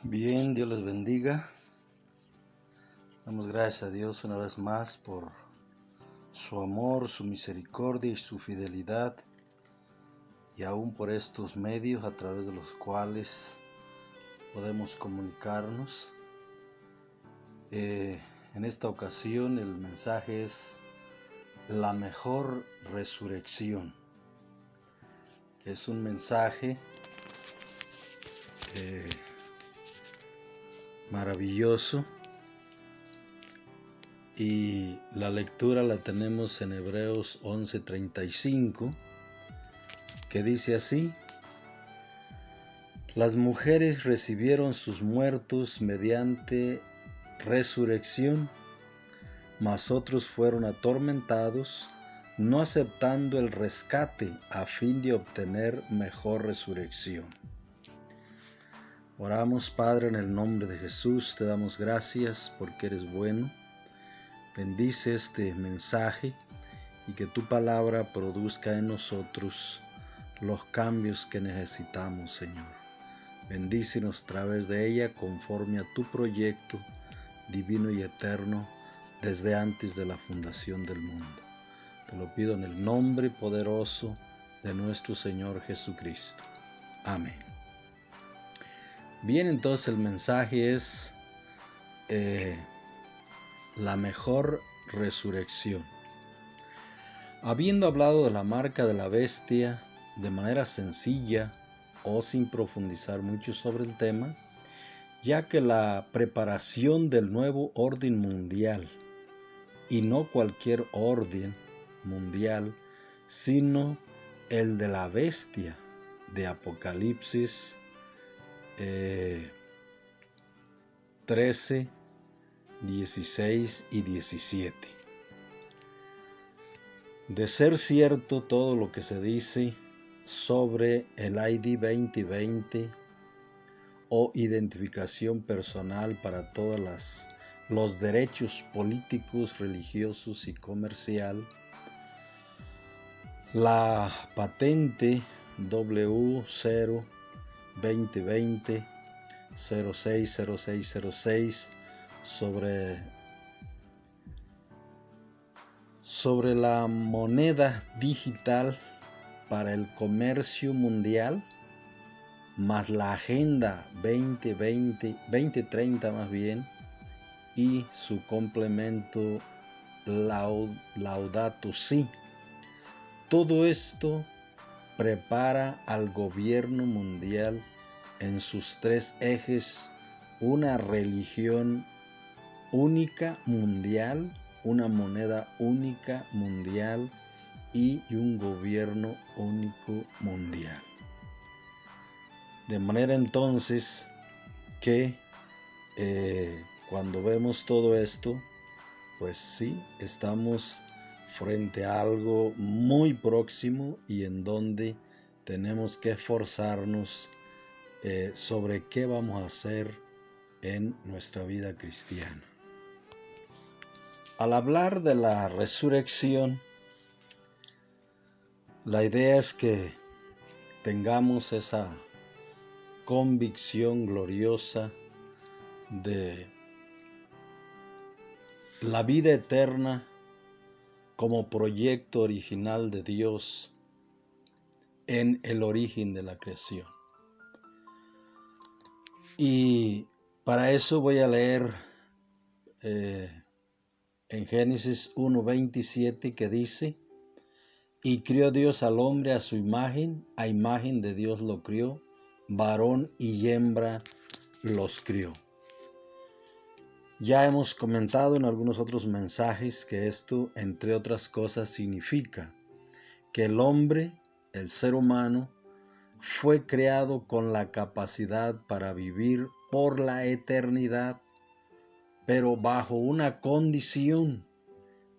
Bien, Dios les bendiga. Damos gracias a Dios una vez más por su amor, su misericordia y su fidelidad, y aún por estos medios a través de los cuales podemos comunicarnos. En esta ocasión el mensaje es la mejor resurrección. Es un mensaje maravilloso, y la lectura la tenemos en Hebreos 11:35, que dice así: las mujeres recibieron sus muertos mediante resurrección, mas otros fueron atormentados, no aceptando el rescate a fin de obtener mejor resurrección. Oramos. Padre, en el nombre de Jesús, te damos gracias porque eres bueno. Bendice este mensaje y que tu palabra produzca en nosotros los cambios que necesitamos, Señor. Bendícenos a través de ella conforme a tu proyecto divino y eterno desde antes de la fundación del mundo. Te lo pido en el nombre poderoso de nuestro Señor Jesucristo. Amén. Bien, entonces el mensaje es la mejor resurrección. Habiendo hablado de la marca de la bestia de manera sencilla o sin profundizar mucho sobre el tema, ya que la preparación del nuevo orden mundial, y no cualquier orden mundial, sino el de la bestia de Apocalipsis 13, 16 y 17. De ser cierto todo lo que se dice sobre el ID 2020 o identificación personal para todos los derechos políticos, religiosos y comercial, la patente W0-2020 060606 sobre la moneda digital para el comercio mundial, más la Agenda 2030 más bien, y su complemento Laudato Si. Todo esto prepara al gobierno mundial en sus tres ejes: una religión única mundial, una moneda única mundial y un gobierno único mundial. De manera entonces que cuando vemos todo esto, pues sí, estamos frente a algo muy próximo y en donde tenemos que esforzarnos sobre qué vamos a hacer en nuestra vida cristiana. Al hablar de la resurrección, la idea es que tengamos esa convicción gloriosa de la vida eterna como proyecto original de Dios en el origen de la creación. Y para eso voy a leer en Génesis 1:27, que dice: y crió Dios al hombre a su imagen, a imagen de Dios lo crió, varón y hembra los crió. Ya hemos comentado en algunos otros mensajes que esto, entre otras cosas, significa que el hombre, el ser humano, fue creado con la capacidad para vivir por la eternidad, pero bajo una condición,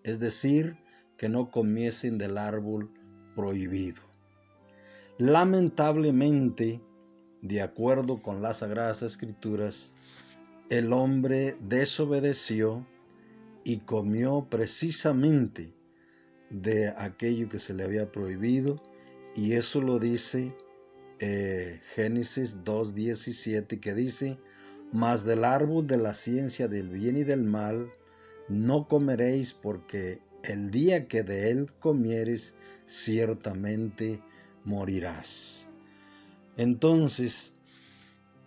es decir, que no comiesen del árbol prohibido. Lamentablemente, de acuerdo con las Sagradas Escrituras, el hombre desobedeció y comió precisamente de aquello que se le había prohibido, y eso lo dice Génesis 2:17, que dice: Mas del árbol de la ciencia del bien y del mal no comeréis, porque el día que de él comieres, ciertamente morirás. Entonces,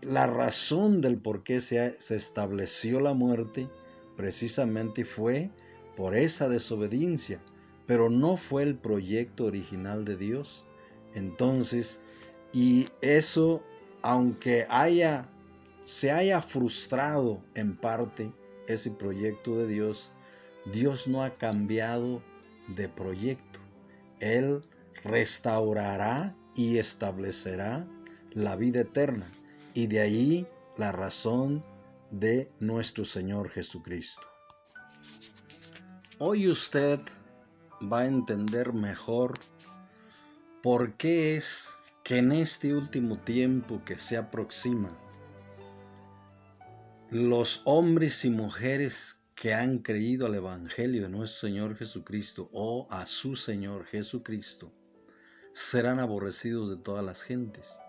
la razón del por qué se estableció la muerte precisamente fue por esa desobediencia, pero no fue el proyecto original de Dios. Entonces, y eso, aunque se haya frustrado en parte ese proyecto de Dios, Dios no ha cambiado de proyecto. Él restaurará y establecerá la vida eterna. Y de ahí la razón de nuestro Señor Jesucristo. Hoy usted va a entender mejor por qué es que en este último tiempo que se aproxima, los hombres y mujeres que han creído al Evangelio de nuestro Señor Jesucristo o a su Señor Jesucristo serán aborrecidos de todas las gentes.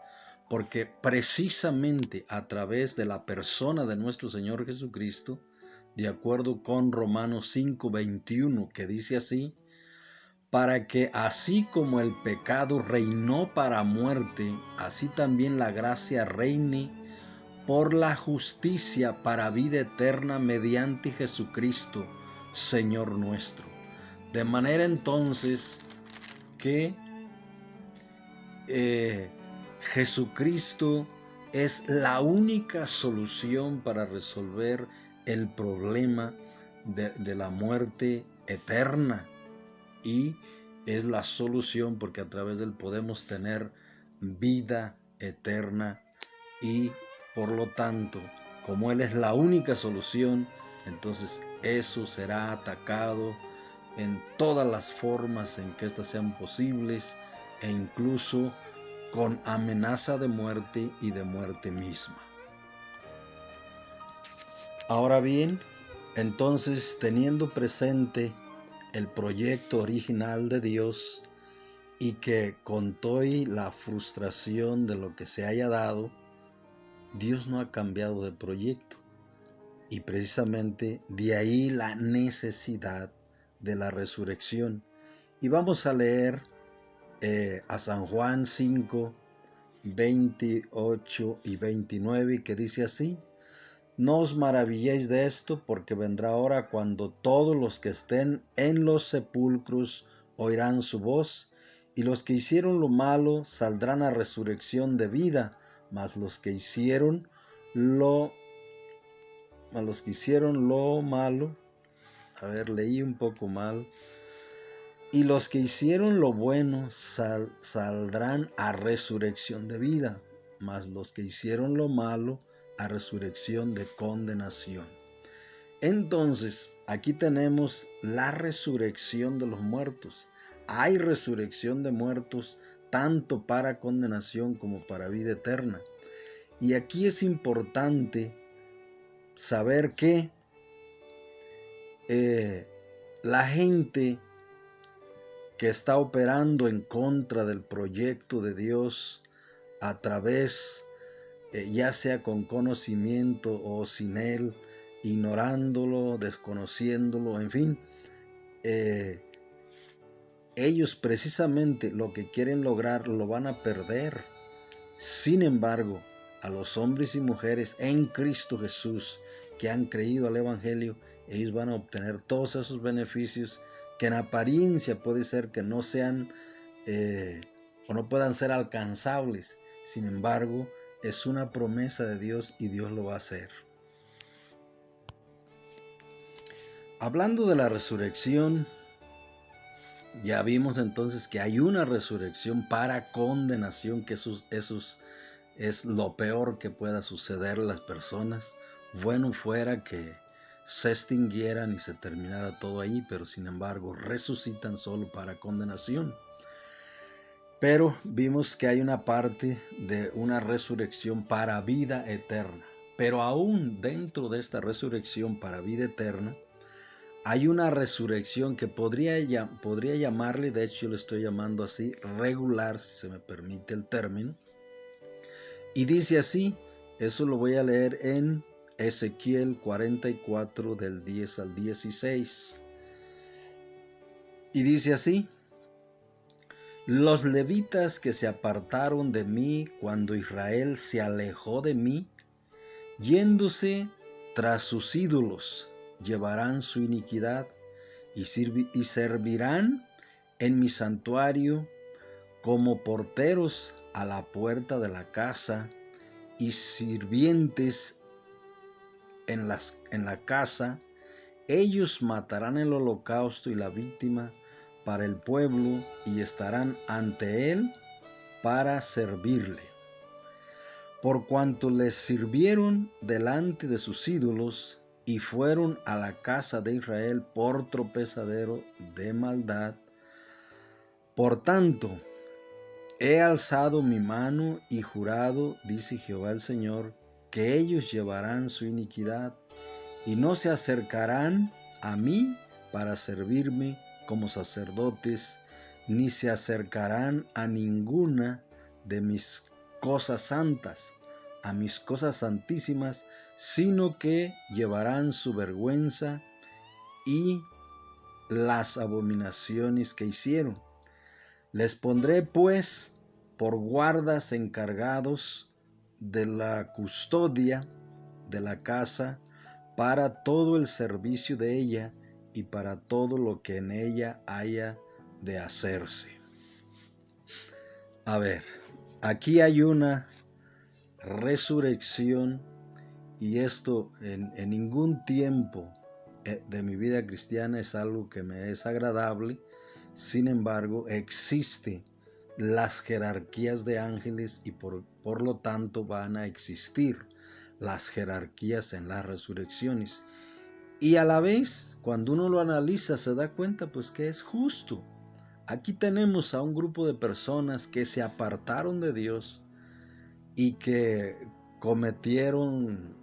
Porque precisamente a través de la persona de nuestro Señor Jesucristo, de acuerdo con Romanos 5:21, que dice así, para que así como el pecado reinó para muerte, así también la gracia reine por la justicia para vida eterna mediante Jesucristo, Señor nuestro. De manera entonces que Jesucristo es la única solución para resolver el problema de la muerte eterna, y es la solución porque a través de él podemos tener vida eterna, y por lo tanto, como él es la única solución, entonces eso será atacado en todas las formas en que éstas sean posibles, e incluso con amenaza de muerte y de muerte misma. Ahora bien, entonces, teniendo presente el proyecto original de Dios, y que con toda la frustración de lo que se haya dado, Dios no ha cambiado de proyecto. Y precisamente de ahí la necesidad de la resurrección. Y vamos a leer a San Juan 5, 28 y 29, que dice así: no os maravilléis de esto, porque vendrá hora cuando todos los que estén en los sepulcros oirán su voz, y los que hicieron lo malo saldrán a resurrección de vida, mas los que hicieron lo malo, leí un poco mal, y los que hicieron lo bueno saldrán a resurrección de vida, mas los que hicieron lo malo a resurrección de condenación. Entonces, aquí tenemos la resurrección de los muertos. Hay resurrección de muertos tanto para condenación como para vida eterna. Y aquí es importante saber que la gente que está operando en contra del proyecto de Dios a través, ya sea con conocimiento o sin él, ignorándolo, desconociéndolo, en fin, ellos precisamente lo que quieren lograr lo van a perder. Sin embargo, a los hombres y mujeres en Cristo Jesús que han creído al Evangelio, ellos van a obtener todos esos beneficios que en apariencia puede ser que no sean o no puedan ser alcanzables. Sin embargo, es una promesa de Dios y Dios lo va a hacer. Hablando de la resurrección, ya vimos entonces que hay una resurrección para condenación, que eso es lo peor que pueda suceder a las personas. Bueno fuera que se extinguieran y se terminara todo ahí, pero sin embargo resucitan solo para condenación. Pero vimos que hay una parte de una resurrección para vida eterna. Pero aún dentro de esta resurrección para vida eterna, hay una resurrección que podría llamarle, de hecho yo le estoy llamando así, regular, si se me permite el término. Y dice así, eso lo voy a leer en Ezequiel 44 del 10 al 16. Y dice así: los levitas que se apartaron de mí cuando Israel se alejó de mí, yéndose tras sus ídolos, llevarán su iniquidad y servirán en mi santuario como porteros a la puerta de la casa y sirvientes en la casa. Ellos matarán el holocausto y la víctima para el pueblo y estarán ante él para servirle. Por cuanto les sirvieron delante de sus ídolos y fueron a la casa de Israel por tropezadero de maldad, por tanto, he alzado mi mano y jurado, dice Jehová el Señor, que ellos llevarán su iniquidad y no se acercarán a mí para servirme como sacerdotes, ni se acercarán a ninguna de mis cosas santas, a mis cosas santísimas, sino que llevarán su vergüenza y las abominaciones que hicieron. Les pondré pues por guardas encargados de la custodia de la casa para todo el servicio de ella y para todo lo que en ella haya de hacerse. A ver, aquí hay una resurrección y esto en ningún tiempo de mi vida cristiana es algo que me es agradable. Sin embargo, existen las jerarquías de ángeles y por lo tanto van a existir las jerarquías en las resurrecciones. Y a la vez, cuando uno lo analiza, se da cuenta pues que es justo. Aquí tenemos a un grupo de personas que se apartaron de Dios y que cometieron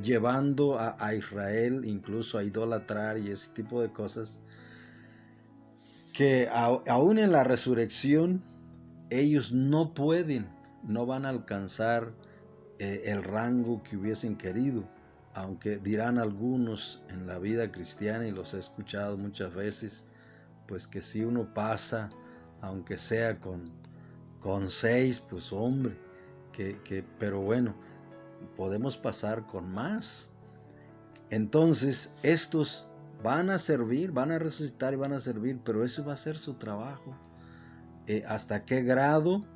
llevando a Israel incluso a idolatrar y ese tipo de cosas, que aún en la resurrección ellos no van a alcanzar el rango que hubiesen querido, aunque dirán algunos en la vida cristiana, y los he escuchado muchas veces, pues que si uno pasa, aunque sea con 6, pues hombre, pero bueno, podemos pasar con más. Entonces estos van a servir, van a resucitar y van a servir, pero eso va a ser su trabajo. ¿Hasta qué grado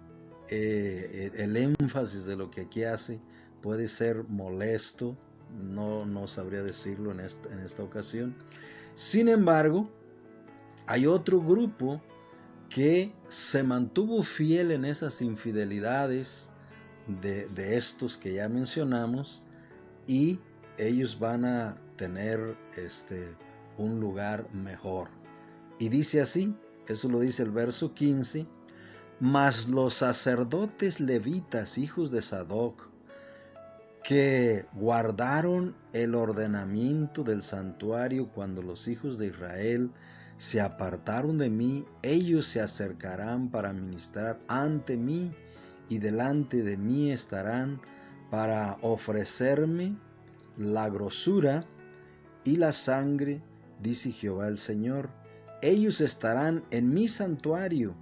el énfasis de lo que aquí hace puede ser molesto? No sabría decirlo en esta ocasión. Sin embargo, hay otro grupo que se mantuvo fiel en esas infidelidades de estos que ya mencionamos, y ellos van a tener un lugar mejor. Y dice así, eso lo dice el verso 15: mas los sacerdotes levitas, hijos de Sadoc, que guardaron el ordenamiento del santuario cuando los hijos de Israel se apartaron de mí, ellos se acercarán para ministrar ante mí y delante de mí estarán para ofrecerme la grosura y la sangre, dice Jehová el Señor. Ellos estarán en mi santuario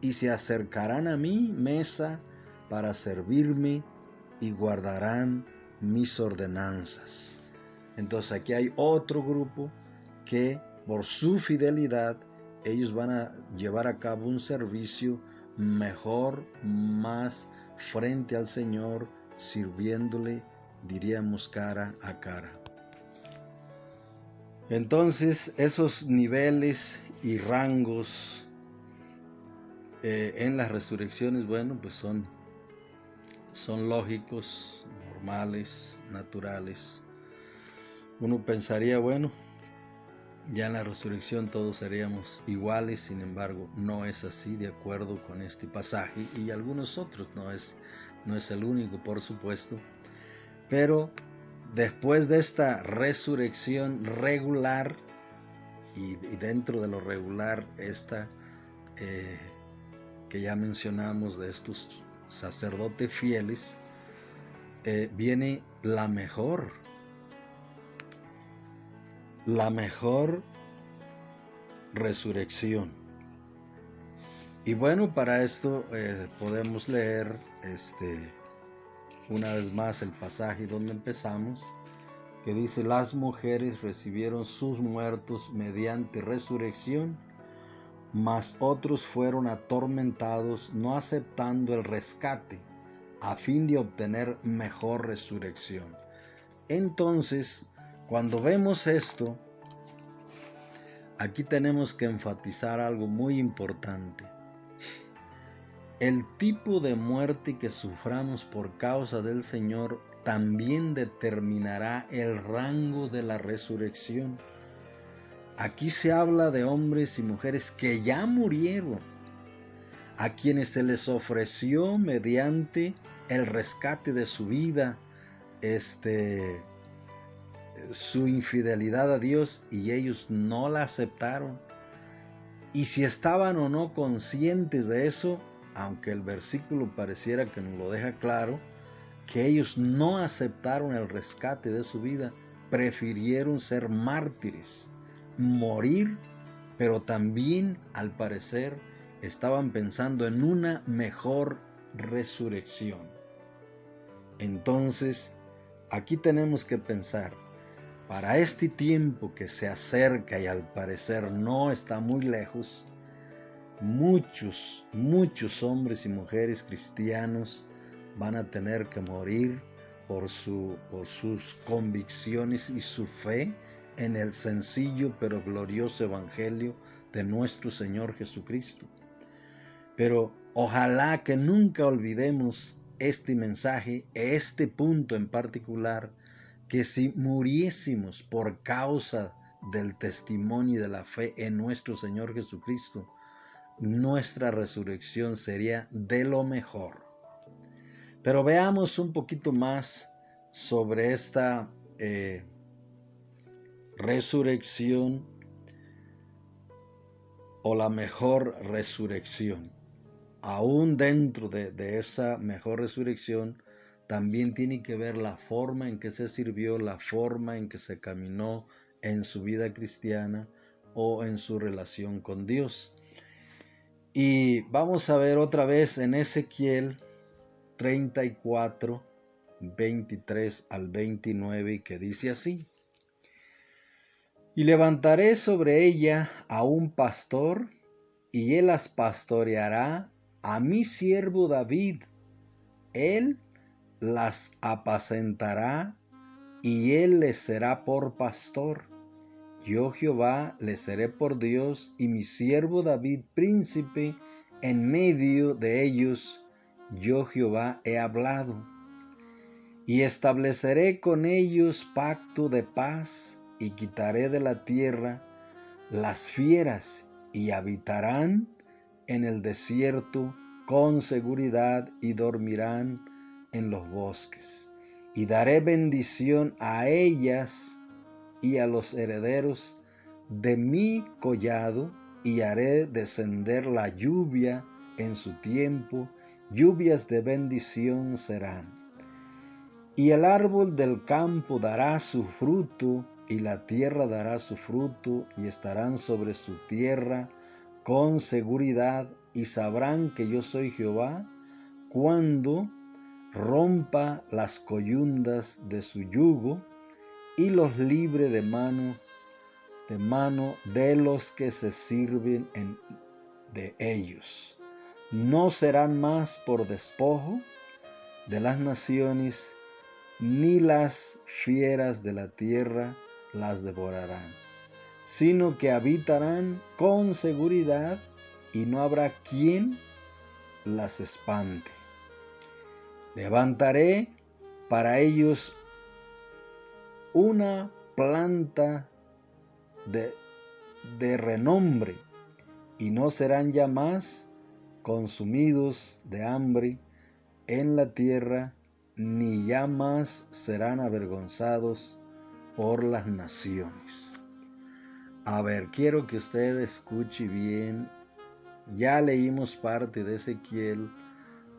y se acercarán a mi mesa para servirme y guardarán mis ordenanzas. Entonces aquí hay otro grupo que por su fidelidad ellos van a llevar a cabo un servicio mejor, más frente al Señor, sirviéndole, diríamos, cara a cara. Entonces esos niveles y rangos en las resurrecciones, bueno, pues son lógicos, normales, naturales. Uno pensaría, bueno, ya en la resurrección todos seríamos iguales, sin embargo, no es así de acuerdo con este pasaje y algunos otros, no es el único, por supuesto, pero después de esta resurrección regular y dentro de lo regular esta que ya mencionamos de estos sacerdotes fieles, viene la mejor resurrección. Y bueno, para esto podemos leer una vez más el pasaje donde empezamos, que dice: las mujeres recibieron sus muertos mediante resurrección, mas otros fueron atormentados no aceptando el rescate, a fin de obtener mejor resurrección. Entonces, cuando vemos esto, aquí tenemos que enfatizar algo muy importante. El tipo de muerte que suframos por causa del Señor también determinará el rango de la resurrección. Aquí se habla de hombres y mujeres que ya murieron, a quienes se les ofreció mediante el rescate de su vida, su infidelidad a Dios, y ellos no la aceptaron. Y si estaban o no conscientes de eso, aunque el versículo pareciera que nos lo deja claro, que ellos no aceptaron el rescate de su vida, prefirieron ser mártires, morir, pero también, al parecer, estaban pensando en una mejor resurrección. Entonces, aquí tenemos que pensar, para este tiempo que se acerca y al parecer no está muy lejos, muchos hombres y mujeres cristianos van a tener que morir por sus convicciones y su fe en el sencillo pero glorioso evangelio de nuestro Señor Jesucristo. Pero ojalá que nunca olvidemos este mensaje, este punto en particular, que si muriésemos por causa del testimonio y de la fe en nuestro Señor Jesucristo, nuestra resurrección sería de lo mejor. Pero veamos un poquito más sobre esta resurrección o la mejor resurrección. Aún dentro de esa mejor resurrección, también tiene que ver la forma en que se sirvió, la forma en que se caminó en su vida cristiana o en su relación con Dios. Y vamos a ver otra vez en Ezequiel 34, 23 al 29, que dice así: y levantaré sobre ella a un pastor, y él las pastoreará, a mi siervo David. Él las apacentará, y él les será por pastor. Yo Jehová les seré por Dios, y mi siervo David príncipe en medio de ellos. Yo Jehová he hablado. Y estableceré con ellos pacto de paz, y quitaré de la tierra las fieras, y habitarán en el desierto con seguridad, y dormirán en los bosques. Y daré bendición a ellas y a los herederos de mi collado, y haré descender la lluvia en su tiempo, lluvias de bendición serán. Y el árbol del campo dará su fruto, y la tierra dará su fruto, y estarán sobre su tierra con seguridad, y sabrán que yo soy Jehová, cuando rompa las coyundas de su yugo, y los libre de mano de los que se sirven de ellos. No serán más por despojo de las naciones, ni las fieras de la tierra las devorarán, sino que habitarán con seguridad, y no habrá quien las espante. Levantaré para ellos una planta de renombre, y no serán ya más consumidos de hambre en la tierra, ni ya más serán avergonzados por las naciones. A ver, quiero que usted escuche bien. Ya leímos parte de Ezequiel,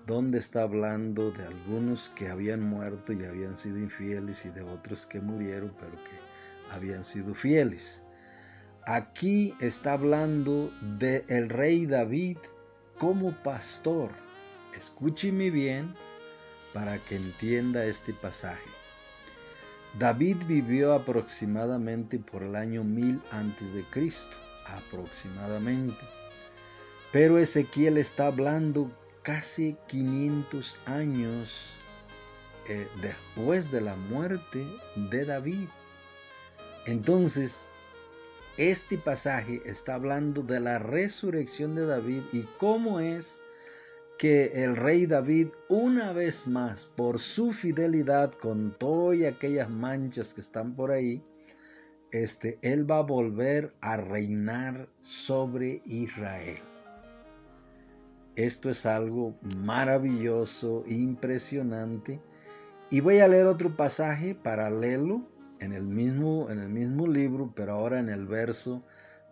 donde está hablando de algunos que habían muerto y habían sido infieles y de otros que murieron pero que habían sido fieles. Aquí está hablando del rey David como pastor. Escúcheme bien para que entienda este pasaje. David vivió aproximadamente por el año 1000 antes de Cristo, aproximadamente. Pero Ezequiel está hablando casi 500 años después de la muerte de David. Entonces, este pasaje está hablando de la resurrección de David y cómo es que el rey David, una vez más, por su fidelidad con todas aquellas manchas que están por ahí, él va a volver a reinar sobre Israel. Esto es algo maravilloso, impresionante. Y voy a leer otro pasaje paralelo en el mismo libro, pero ahora en el verso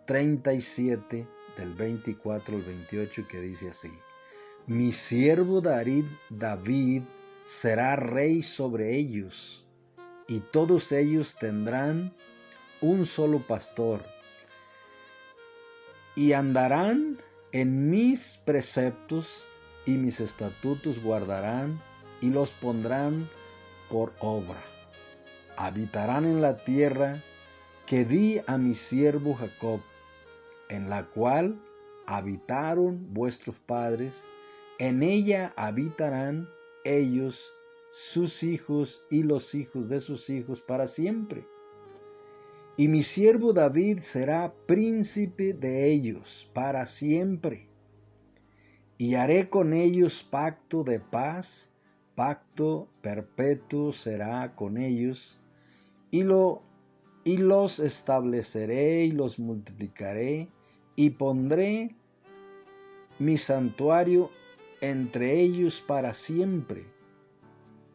37 del 24 al 28, que dice así: Mi siervo David será rey sobre ellos, y todos ellos tendrán un solo pastor, y andarán en mis preceptos y mis estatutos guardarán y los pondrán por obra. Habitarán en la tierra que di a mi siervo Jacob, en la cual habitaron vuestros padres, en ella habitarán ellos, sus hijos y los hijos de sus hijos para siempre. Y mi siervo David será príncipe de ellos para siempre. Y haré con ellos pacto de paz, pacto perpetuo será con ellos, y los estableceré y los multiplicaré, y pondré mi santuario entre ellos para siempre.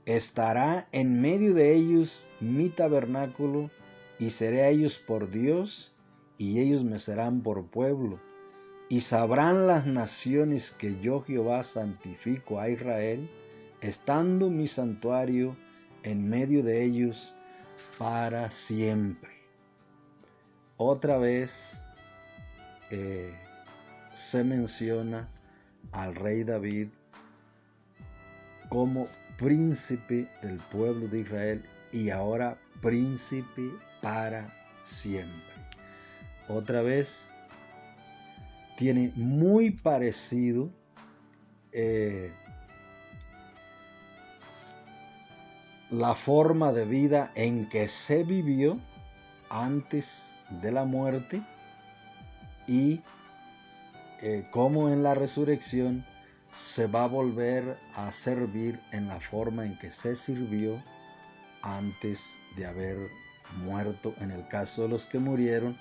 Estará en medio de ellos mi tabernáculo, y seré a ellos por Dios, y ellos me serán por pueblo. Y sabrán las naciones que yo Jehová santifico a Israel, estando mi santuario en medio de ellos para siempre. Otra vez se menciona al rey David como príncipe del pueblo de Israel y ahora príncipe para siempre. Otra vez tiene muy parecido la forma de vida en que se vivió antes de la muerte y cómo en la resurrección se va a volver a servir en la forma en que se sirvió antes de haber muerto, en el caso de los que murieron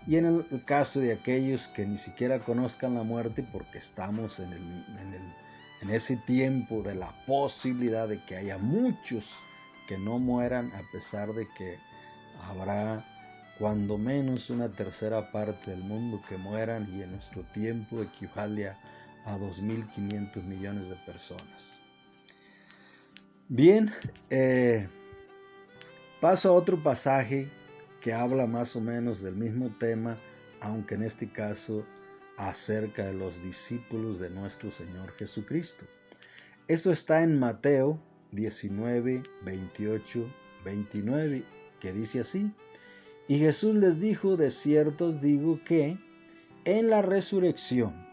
y en el caso de aquellos que ni siquiera conozcan la muerte, porque estamos en ese tiempo de la posibilidad de que haya muchos que no mueran, a pesar de que habrá cuando menos una tercera parte del mundo que mueran, y en nuestro tiempo equivale a 2.500 millones de personas. Bien, paso a otro pasaje que habla más o menos del mismo tema, aunque en este caso acerca de los discípulos de nuestro Señor Jesucristo. Esto está en Mateo 19, 28, 29, que dice así: Y Jesús les dijo: de cierto os digo que en la resurrección,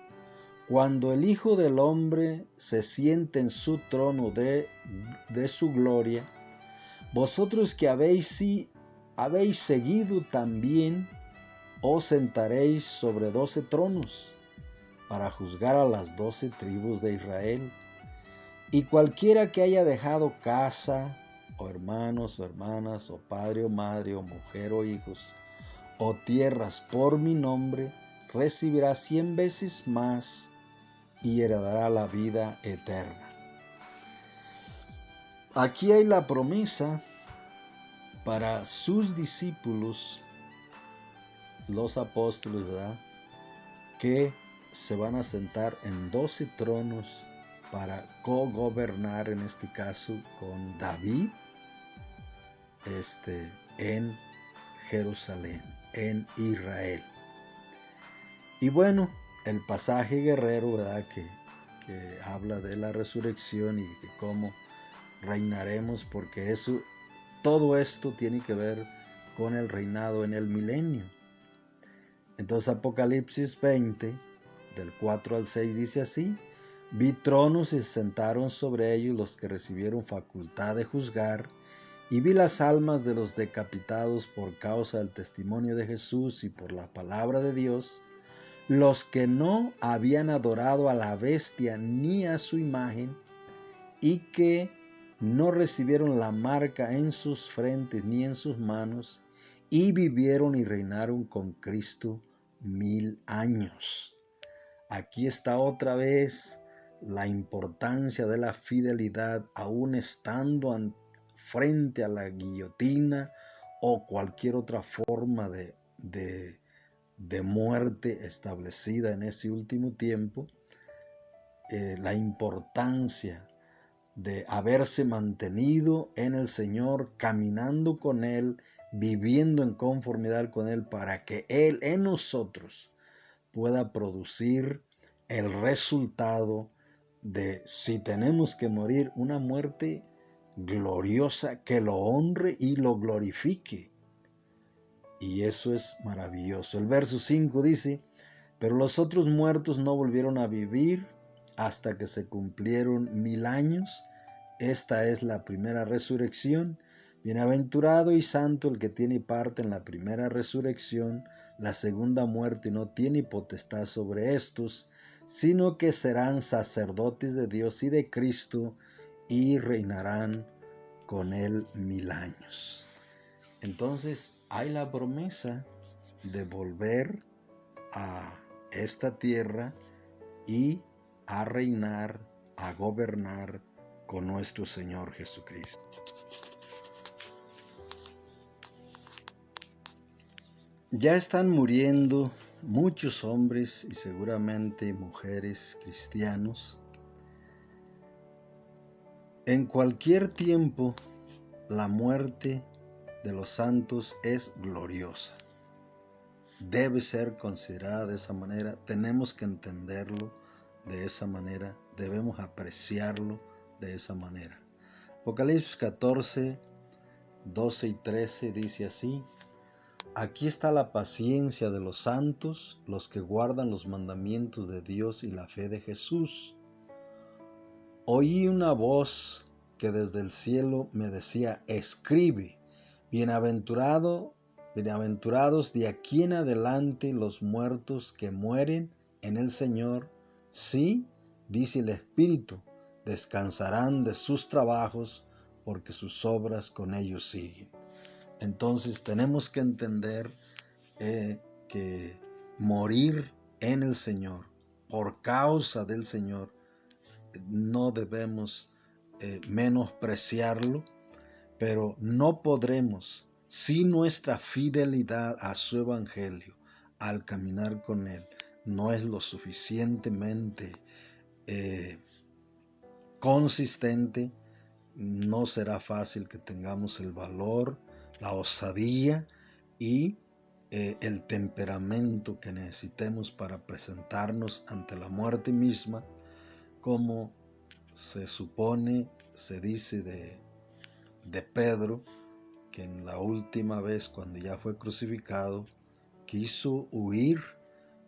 cuando el Hijo del Hombre se siente en su trono de su gloria, vosotros que habéis seguido también os sentaréis sobre 12 tronos para juzgar a las 12 tribus de Israel. Y cualquiera que haya dejado casa, o hermanos, o hermanas, o padre, o madre, o mujer, o hijos, o tierras por mi nombre, recibirá 100 veces más y heredará la vida eterna. Aquí hay la promesa para sus discípulos, los apóstoles, ¿verdad?, que se van a sentar en 12 tronos para cogobernar, en este caso, con David, en Jerusalén, en Israel. Y bueno, el pasaje guerrero, ¿verdad?, que habla de la resurrección y que cómo reinaremos, porque todo esto tiene que ver con el reinado en el milenio. Entonces Apocalipsis 20, del 4 al 6, dice así: vi tronos y se sentaron sobre ellos los que recibieron facultad de juzgar, y vi las almas de los decapitados por causa del testimonio de Jesús y por la palabra de Dios, los que no habían adorado a la bestia ni a su imagen, y que no recibieron la marca en sus frentes ni en sus manos, y vivieron y reinaron con Cristo 1000 años. Aquí está otra vez la importancia de la fidelidad, aún estando frente a la guillotina o cualquier otra forma de muerte establecida en ese último tiempo. La importancia de haberse mantenido en el Señor, caminando con Él, viviendo en conformidad con Él, para que Él en nosotros pueda producir el resultado de, si tenemos que morir, una muerte gloriosa que lo honre y lo glorifique. Y eso es maravilloso. El verso 5 dice: pero los otros muertos no volvieron a vivir hasta que se cumplieron 1000 años. Esta es la primera resurrección. Bienaventurado y santo el que tiene parte en la primera resurrección. La segunda muerte no tiene potestad sobre estos, sino que serán sacerdotes de Dios y de Cristo, y reinarán con él 1000 años. Entonces hay la promesa de volver a esta tierra y a reinar, a gobernar con nuestro Señor Jesucristo. Ya están muriendo muchos hombres y seguramente mujeres cristianos. En cualquier tiempo, la muerte de los santos es gloriosa. Debe ser considerada de esa manera. Tenemos que entenderlo de esa manera. Debemos apreciarlo de esa manera. Apocalipsis 14, 12 y 13 dice así: aquí está la paciencia de los santos, los que guardan los mandamientos de Dios y la fe de Jesús. Oí una voz que desde el cielo me decía: escribe, bienaventurados de aquí en adelante los muertos que mueren en el Señor. Sí, dice el Espíritu, descansarán de sus trabajos, porque sus obras con ellos siguen. Entonces tenemos que entender que morir en el Señor, por causa del Señor, no debemos menospreciarlo, pero no podremos, si nuestra fidelidad a su evangelio, al caminar con él, no es lo suficientemente consistente, no será fácil que tengamos el valor, la osadía y el temperamento que necesitemos para presentarnos ante la muerte misma, como se supone, se dice de Pedro, que en la última vez, cuando ya fue crucificado, quiso huir,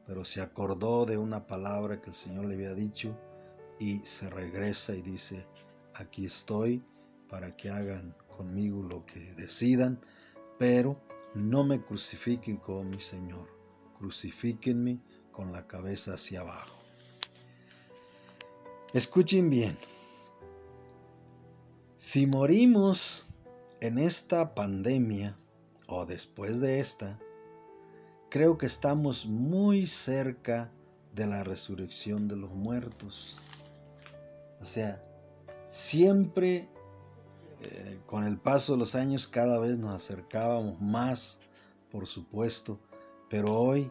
pero se acordó de una palabra que el Señor le había dicho y se regresa y dice: aquí estoy para que hagan conmigo lo que decidan, pero no me crucifiquen como mi Señor, crucifíquenme con la cabeza hacia abajo. Escuchen bien, si morimos en esta pandemia o después de esta, creo que estamos muy cerca de la resurrección de los muertos. O sea, siempre con el paso de los años cada vez nos acercábamos más, por supuesto, pero hoy,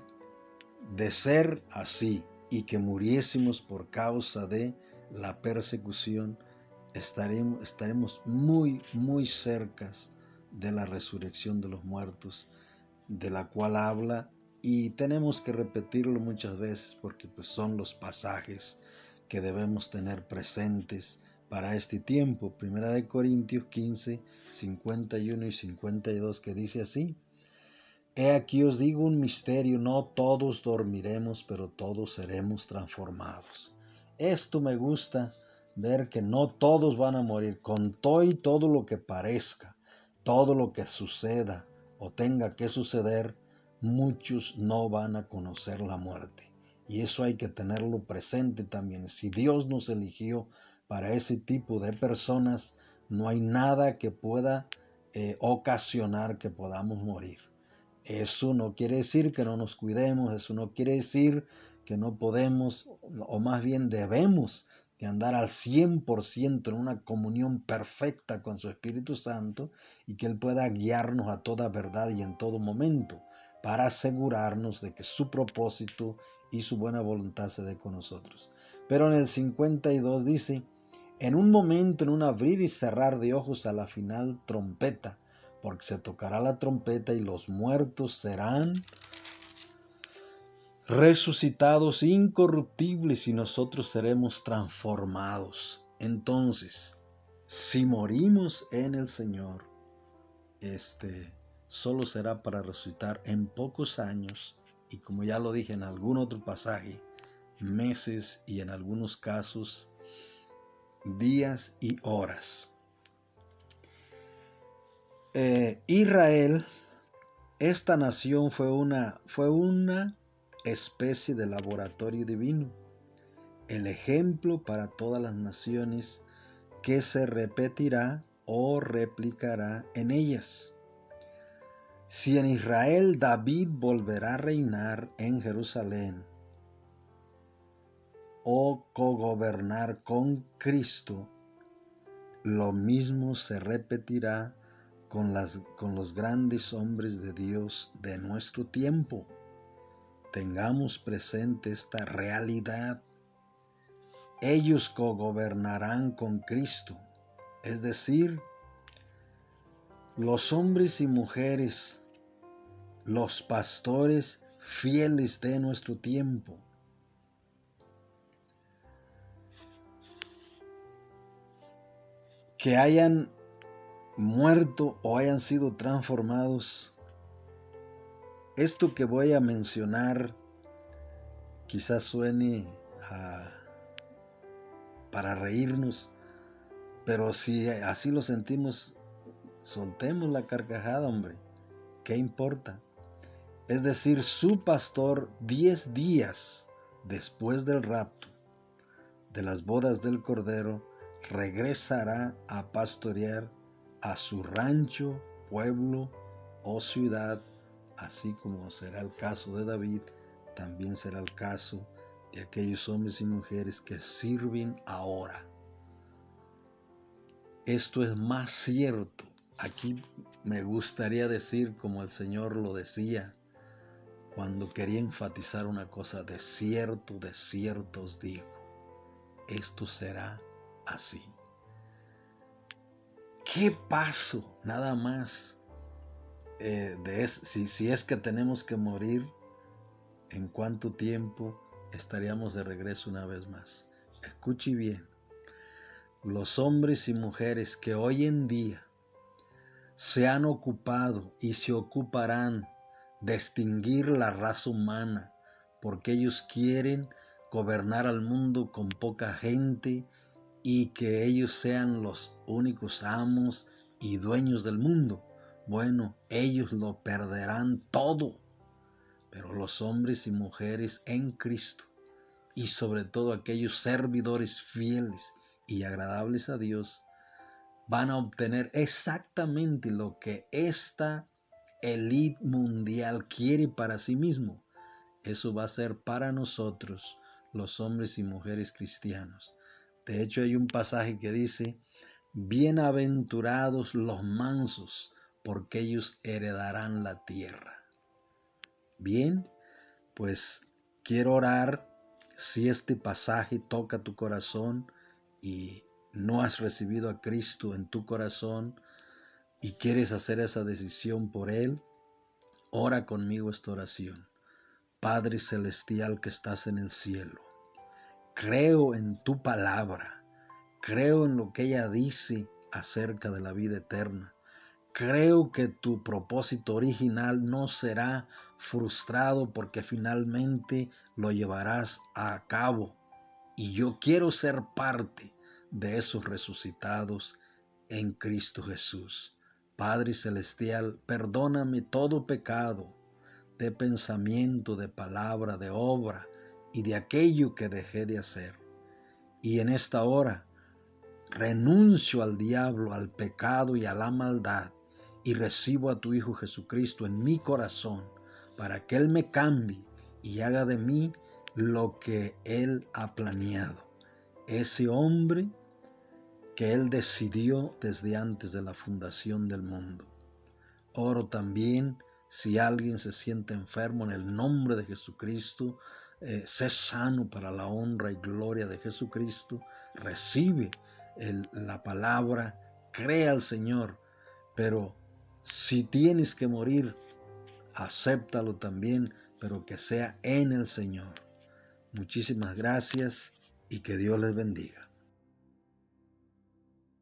de ser así y que muriésemos por causa de la persecución, estaremos muy, muy cerca de la resurrección de los muertos, de la cual habla, y tenemos que repetirlo muchas veces porque pues son los pasajes que debemos tener presentes para este tiempo. Primera de Corintios 15, 51 y 52, que dice así: He aquí os digo un misterio, no todos dormiremos, pero todos seremos transformados. Esto me gusta, ver que no todos van a morir, con todo lo que parezca, todo lo que suceda o tenga que suceder, muchos no van a conocer la muerte. Y eso hay que tenerlo presente también. Si Dios nos eligió para ese tipo de personas, no hay nada que pueda ocasionar que podamos morir. Eso no quiere decir que no nos cuidemos, eso no quiere decir que no podemos, o más bien debemos de andar al 100% en una comunión perfecta con su Espíritu Santo y que Él pueda guiarnos a toda verdad y en todo momento para asegurarnos de que su propósito y su buena voluntad se dé con nosotros. Pero en el 52 dice: en un momento, en un abrir y cerrar de ojos, a la final trompeta, porque se tocará la trompeta y los muertos serán resucitados incorruptibles y nosotros seremos transformados. Entonces, si morimos en el Señor, solo será para resucitar en pocos años y, como ya lo dije en algún otro pasaje, meses y en algunos casos días y horas. Israel, esta nación fue una especie de laboratorio divino, el ejemplo para todas las naciones que se repetirá o replicará en ellas. Si en Israel David volverá a reinar en Jerusalén o cogobernar con Cristo, lo mismo se repetirá con los grandes hombres de Dios de nuestro tiempo. Tengamos presente esta realidad. Ellos cogobernarán con Cristo, es decir, los hombres y mujeres, los pastores fieles de nuestro tiempo. Que hayan muerto o hayan sido transformados. Esto que voy a mencionar quizás suene para reírnos, pero si así lo sentimos, soltemos la carcajada, hombre. ¿Qué importa? Es decir, su pastor 10 días después del rapto, de las bodas del Cordero, regresará a pastorear a su rancho, pueblo o ciudad, así como será el caso de David, también será el caso de aquellos hombres y mujeres que sirven ahora. Esto es más cierto. Aquí me gustaría decir, como el Señor lo decía, cuando quería enfatizar una cosa: de cierto os digo, esto será así. ¿Qué paso nada más si es que tenemos que morir? ¿En cuánto tiempo estaríamos de regreso una vez más? Escuche bien. Los hombres y mujeres que hoy en día se han ocupado y se ocuparán de extinguir la raza humana, porque ellos quieren gobernar al mundo con poca gente y que ellos sean los únicos amos y dueños del mundo. Bueno, ellos lo perderán todo, pero los hombres y mujeres en Cristo, y sobre todo aquellos servidores fieles y agradables a Dios, van a obtener exactamente lo que esta élite mundial quiere para sí mismo. Eso va a ser para nosotros, los hombres y mujeres cristianos. De hecho, hay un pasaje que dice: bienaventurados los mansos, porque ellos heredarán la tierra. Bien, pues quiero orar. Si este pasaje toca tu corazón, y no has recibido a Cristo en tu corazón y quieres hacer esa decisión por Él, ora conmigo esta oración. Padre celestial que estás en el cielo, creo en tu palabra, creo en lo que ella dice acerca de la vida eterna. Creo que tu propósito original no será frustrado porque finalmente lo llevarás a cabo. Y yo quiero ser parte de esos resucitados en Cristo Jesús. Padre Celestial, perdóname todo pecado de pensamiento, de palabra, de obra y de aquello que dejé de hacer. Y en esta hora renuncio al diablo, al pecado y a la maldad y recibo a tu Hijo Jesucristo en mi corazón para que Él me cambie y haga de mí lo que Él ha planeado. Ese hombre que Él decidió desde antes de la fundación del mundo. Oro también, si alguien se siente enfermo, en el nombre de Jesucristo, sé sano para la honra y gloria de Jesucristo. Recibe la palabra, crea al Señor, pero si tienes que morir, acéptalo también, pero que sea en el Señor. Muchísimas gracias y que Dios les bendiga.